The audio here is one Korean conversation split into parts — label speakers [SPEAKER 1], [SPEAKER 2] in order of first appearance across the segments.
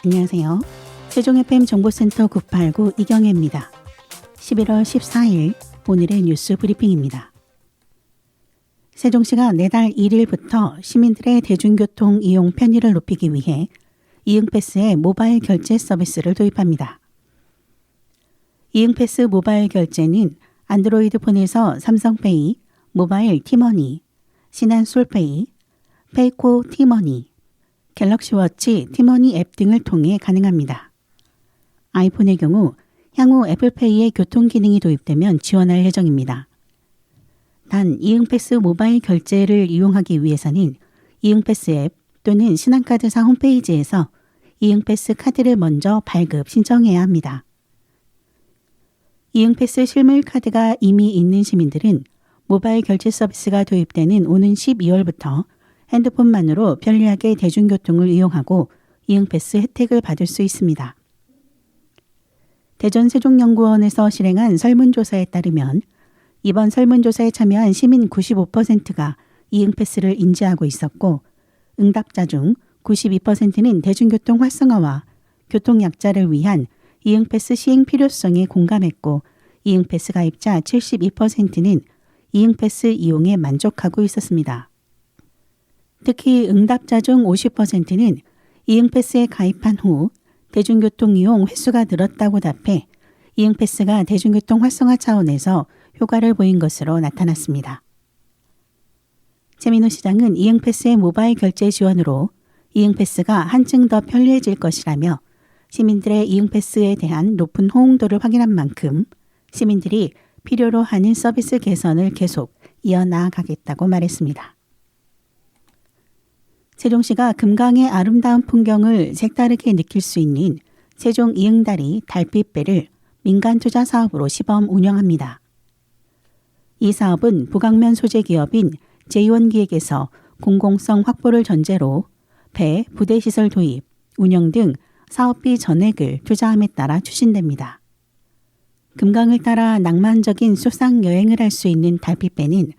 [SPEAKER 1] 안녕하세요. 세종 FM 정보센터 989 이경혜입니다. 11월 14일 오늘의 뉴스 브리핑입니다. 세종시가 내달 1일부터 시민들의 대중교통 이용 편의를 높이기 위해 이응패스의 모바일 결제 서비스를 도입합니다. 이응패스 모바일 결제는 안드로이드 폰에서 삼성페이, 모바일 티머니, 신한솔페이, 페이코 티머니, 갤럭시워치 티머니 앱 등을 통해 가능합니다. 아이폰의 경우 향후 애플페이의 교통 기능이 도입되면 지원할 예정입니다. 단 이응패스 모바일 결제를 이용하기 위해서는 이응패스 앱 또는 신한카드사 홈페이지에서 이응패스 카드를 먼저 발급 신청해야 합니다. 이응패스 실물 카드가 이미 있는 시민들은 모바일 결제 서비스가 도입되는 오는 12월부터 핸드폰만으로 편리하게 대중교통을 이용하고 이응패스 혜택을 받을 수 있습니다. 대전세종연구원에서 실행한 설문조사에 따르면 이번 설문조사에 참여한 시민 95%가 이응패스를 인지하고 있었고 응답자 중 92%는 대중교통 활성화와 교통약자를 위한 이응패스 시행 필요성에 공감했고 이응패스 가입자 72%는 이응패스 이용에 만족하고 있었습니다. 특히 응답자 중 50%는 이응패스에 가입한 후 대중교통 이용 횟수가 늘었다고 답해 이응패스가 대중교통 활성화 차원에서 효과를 보인 것으로 나타났습니다. 최민호 시장은 이응패스의 모바일 결제 지원으로 이응패스가 한층 더 편리해질 것이라며 시민들의 이응패스에 대한 높은 호응도를 확인한 만큼 시민들이 필요로 하는 서비스 개선을 계속 이어나가겠다고 말했습니다. 세종시가 금강의 아름다운 풍경을 색다르게 느낄 수 있는 세종 이응다리 달빛배를 민간 투자 사업으로 시범 운영합니다. 이 사업은 북악면 소재 기업인 제1기획에서 공공성 확보를 전제로 배, 부대시설 도입, 운영 등 사업비 전액을 투자함에 따라 추진됩니다. 금강을 따라 낭만적인 수상 여행을 할 수 있는 달빛배는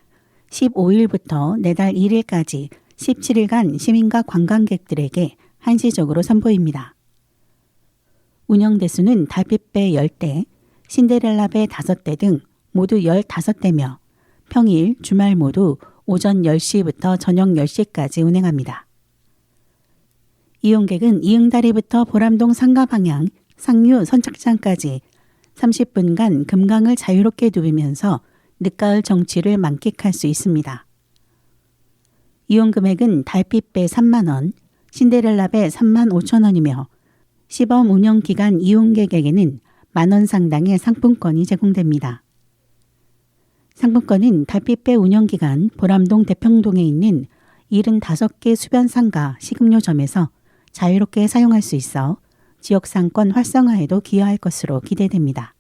[SPEAKER 1] 15일부터 내달 1일까지 17일간 시민과 관광객들에게 한시적으로 선보입니다. 운영 대수는 달빛배 10대, 신데렐라배 5대 등 모두 15대며 평일, 주말 모두 오전 10시부터 저녁 10시까지 운행합니다. 이용객은 이응다리부터 보람동 상가 방향 상류 선착장까지 30분간 금강을 자유롭게 누비면서 늦가을 정취를 만끽할 수 있습니다. 이용 금액은 달빛배 3만 원, 신데렐라배 3만 5천 원이며 시범 운영 기간 이용객에게는 만원 상당의 상품권이 제공됩니다. 상품권은 달빛배 운영 기간 보람동 대평동에 있는 75개 수변상가 식음료점에서 자유롭게 사용할 수 있어 지역상권 활성화에도 기여할 것으로 기대됩니다.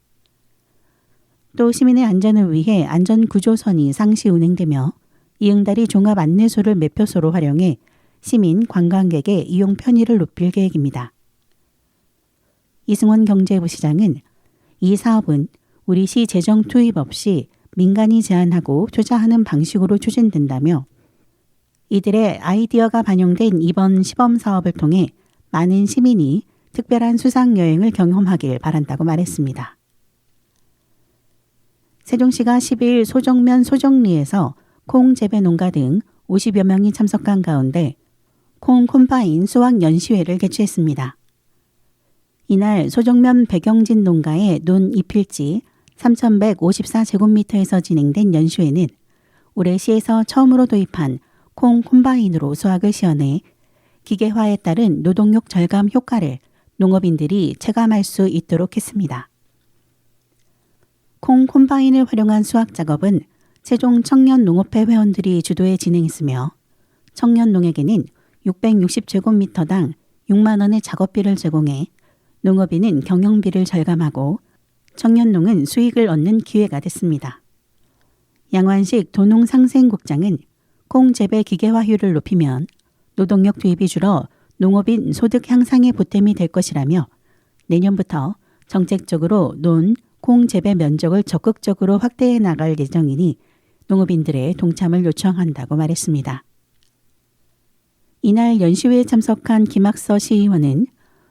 [SPEAKER 1] 또 시민의 안전을 위해 안전구조선이 상시 운행되며 이응다리 종합 안내소를 매표소로 활용해 시민, 관광객의 이용 편의를 높일 계획입니다. 이승원 경제부 시장은 이 사업은 우리 시 재정 투입 없이 민간이 제안하고 투자하는 방식으로 추진된다며 이들의 아이디어가 반영된 이번 시범 사업을 통해 많은 시민이 특별한 수상 여행을 경험하길 바란다고 말했습니다. 세종시가 10일 소정면 소정리에서 콩 재배 농가 등 50여 명이 참석한 가운데 콩 콤바인 수확 연시회를 개최했습니다. 이날 소정면 백영진 농가의 논 잎일지 3,154제곱미터에서 진행된 연시회는 올해 시에서 처음으로 도입한 콩 콤바인으로 수확을 시연해 기계화에 따른 노동력 절감 효과를 농업인들이 체감할 수 있도록 했습니다. 콩 콤바인을 활용한 수확 작업은 세종 청년농업회 회원들이 주도해 진행했으며 청년농에게는 660제곱미터당 6만 원의 작업비를 제공해 농업인은 경영비를 절감하고 청년농은 수익을 얻는 기회가 됐습니다. 양환식 도농상생국장은 콩 재배 기계화율을 높이면 노동력 투입이 줄어 농업인 소득 향상에 보탬이 될 것이라며 내년부터 정책적으로 논, 콩 재배 면적을 적극적으로 확대해 나갈 예정이니 농업인들의 동참을 요청한다고 말했습니다. 이날 연시회에 참석한 김학서 시의원은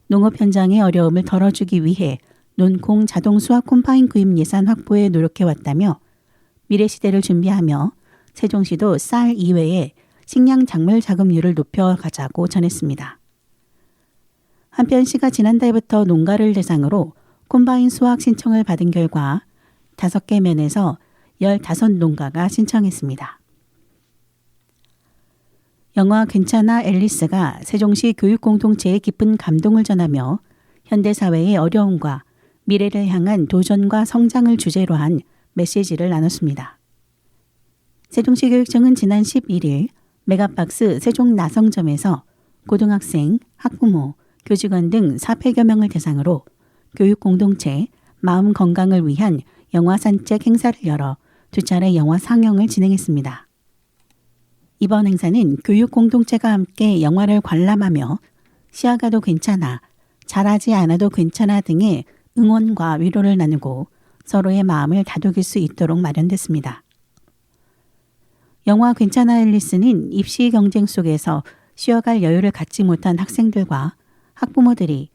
[SPEAKER 1] 농업 현장의 어려움을 덜어주기 위해 논콩 자동 수확 콤바인 구입 예산 확보에 노력해왔다며 미래 시대를 준비하며 세종시도 쌀 이외에 식량 작물 자급률을 높여가자고 전했습니다. 한편 시가 지난달부터 농가를 대상으로 콤바인 수확 신청을 받은 결과 5개 면에서 15농가가 신청했습니다. 영화 괜찮아 앨리스가 세종시 교육공동체에 깊은 감동을 전하며 현대사회의 어려움과 미래를 향한 도전과 성장을 주제로 한 메시지를 나눴습니다. 세종시 교육청은 지난 11일 메가박스 세종 나성점에서 고등학생, 학부모, 교직원 등 400여 명을 대상으로 교육공동체 마음 건강을 위한 영화 산책 행사를 열어 2차례 영화 상영을 진행했습니다. 이번 행사는 교육공동체가 함께 영화를 관람하며 시야가도 괜찮아, 잘하지 않아도 괜찮아 등의 응원과 위로를 나누고 서로의 마음을 다독일 수 있도록 마련됐습니다. 영화 괜찮아 앨리스는 입시 경쟁 속에서 쉬어갈 여유를 갖지 못한 학생들과 학부모들이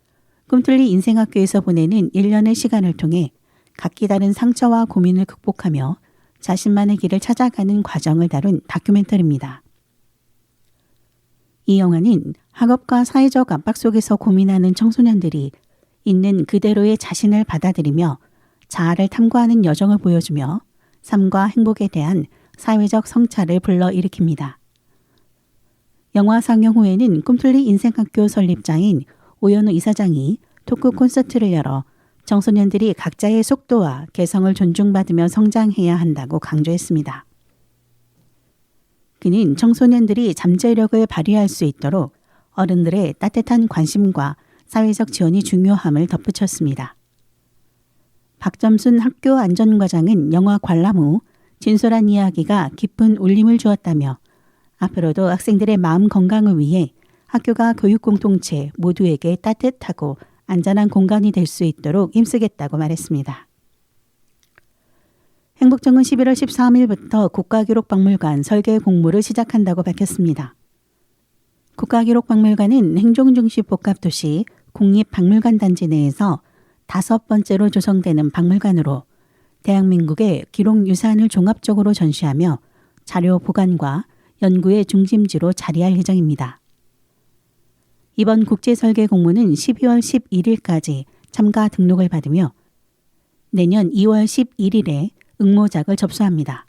[SPEAKER 1] 꿈틀리 인생학교에서 보내는 1년의 시간을 통해 각기 다른 상처와 고민을 극복하며 자신만의 길을 찾아가는 과정을 다룬 다큐멘터리입니다. 이 영화는 학업과 사회적 압박 속에서 고민하는 청소년들이 있는 그대로의 자신을 받아들이며 자아를 탐구하는 여정을 보여주며 삶과 행복에 대한 사회적 성찰을 불러일으킵니다. 영화 상영 후에는 꿈틀리 인생학교 설립자인 오연우 이사장이 토크 콘서트를 열어 청소년들이 각자의 속도와 개성을 존중받으며 성장해야 한다고 강조했습니다. 그는 청소년들이 잠재력을 발휘할 수 있도록 어른들의 따뜻한 관심과 사회적 지원이 중요함을 덧붙였습니다. 박점순 학교 안전과장은 영화 관람 후 진솔한 이야기가 깊은 울림을 주었다며 앞으로도 학생들의 마음 건강을 위해 학교가 교육 공동체 모두에게 따뜻하고 안전한 공간이 될 수 있도록 힘쓰겠다고 말했습니다. 행복정은 11월 13일부터 국가기록박물관 설계 공모를 시작한다고 밝혔습니다. 국가기록박물관은 행정중심 복합도시 국립박물관 단지 내에서 5번째로 조성되는 박물관으로 대한민국의 기록유산을 종합적으로 전시하며 자료 보관과 연구의 중심지로 자리할 예정입니다. 이번 국제설계 공모는 12월 11일까지 참가 등록을 받으며 내년 2월 11일에 응모작을 접수합니다.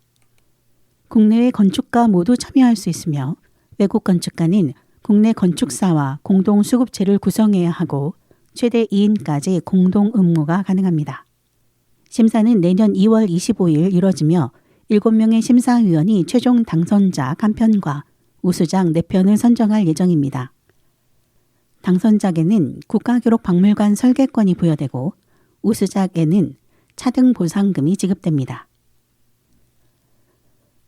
[SPEAKER 1] 국내외 건축가 모두 참여할 수 있으며 외국 건축가는 국내 건축사와 공동 수급체를 구성해야 하고 최대 2인까지 공동 응모가 가능합니다. 심사는 내년 2월 25일 이뤄지며 7명의 심사위원이 최종 당선작 1편과 우수작 4편을 선정할 예정입니다. 당선작에는 국가기록박물관 설계권이 부여되고 우수작에는 차등 보상금이 지급됩니다.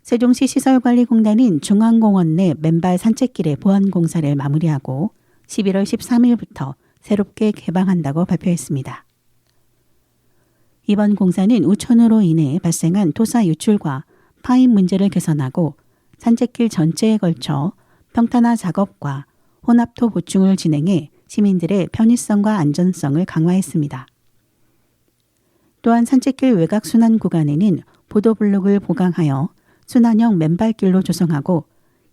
[SPEAKER 1] 세종시 시설관리공단은 중앙공원 내 맨발 산책길의 보안 공사를 마무리하고 11월 13일부터 새롭게 개방한다고 발표했습니다. 이번 공사는 우천으로 인해 발생한 토사 유출과 파임 문제를 개선하고 산책길 전체에 걸쳐 평탄화 작업과 혼합토 보충을 진행해 시민들의 편의성과 안전성을 강화했습니다. 또한 산책길 외곽 순환 구간에는 보도블록을 보강하여 순환형 맨발길로 조성하고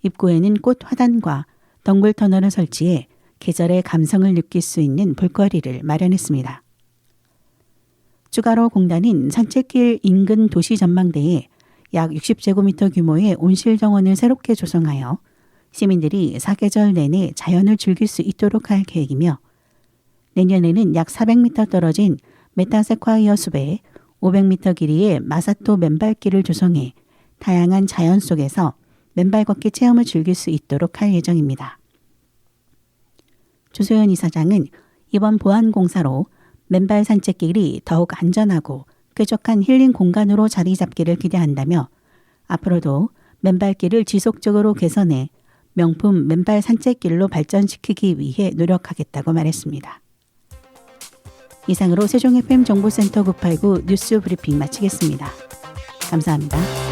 [SPEAKER 1] 입구에는 꽃 화단과 덩굴 터널을 설치해 계절의 감성을 느낄 수 있는 볼거리를 마련했습니다. 추가로 공단은 산책길 인근 도시 전망대에 약 60제곱미터 규모의 온실 정원을 새롭게 조성하여 시민들이 사계절 내내 자연을 즐길 수 있도록 할 계획이며 내년에는 약 400m 떨어진 메타세콰이어 숲에 500m 길이의 마사토 맨발길을 조성해 다양한 자연 속에서 맨발 걷기 체험을 즐길 수 있도록 할 예정입니다. 조소연 이사장은 이번 보안 공사로 맨발 산책길이 더욱 안전하고 쾌적한 힐링 공간으로 자리 잡기를 기대한다며 앞으로도 맨발길을 지속적으로 개선해 명품 맨발 산책길로 발전시키기 위해 노력하겠다고 말했습니다. 이상으로 세종 FM 정보센터 989 뉴스 브리핑 마치겠습니다. 감사합니다.